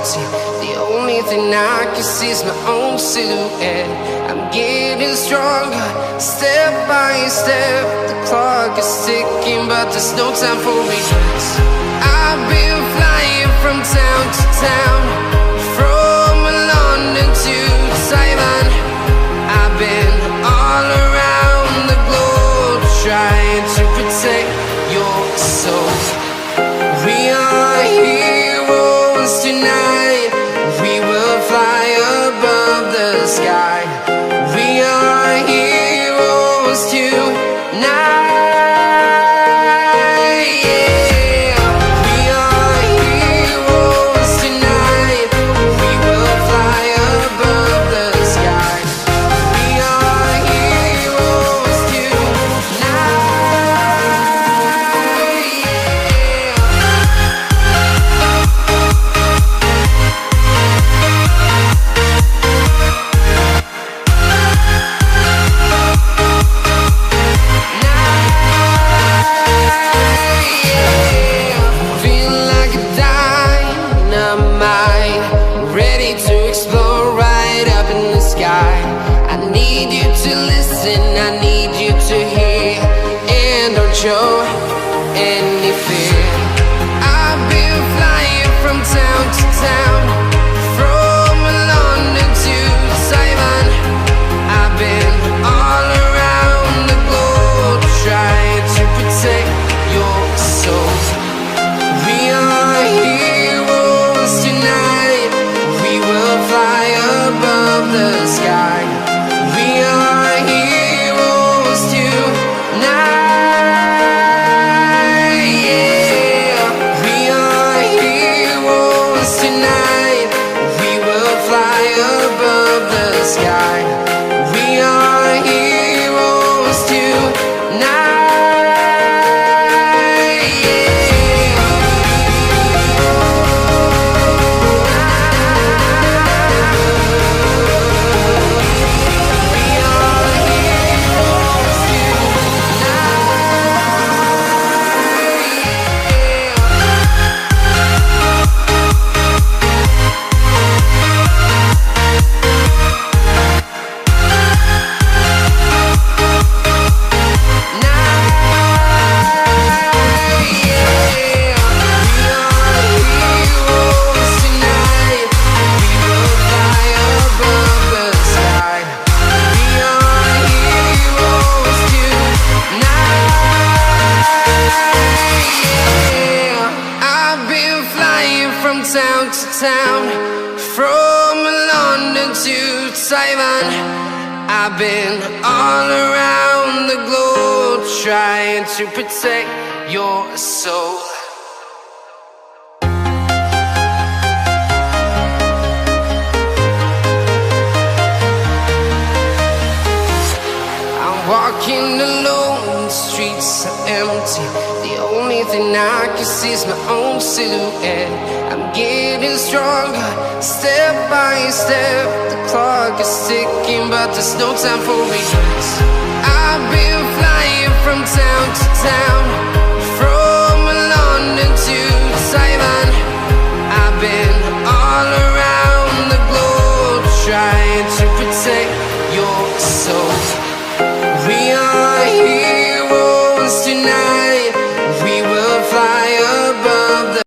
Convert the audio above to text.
empty. The only thing I can see is my own silhouette. I'm getting stronger, step by step. The clock is ticking, but there's no time for regrets. I've been flying from town to town, from London to Taiwan. I've been all around the globe, trying to protect your soul. We are heroes tonight. We will fly above the sky. We are heroes tonight. Show any fear. I've been flying from town to town, from London to Taiwan. I've been all around the globe, trying to protect your soul. We are heroes tonight. We will fly above the sky. We are heroes tonight. Sky. We are heroes tonight. Town to town, from London to Taiwan. I've been all around the globe, trying to protect your soul. I'm walking alone, the streets are empty. The only thing I can see is my own silhouette. I'm getting stronger, step by step. The clock is ticking, but there's no time for regrets. I've been flying from town to town,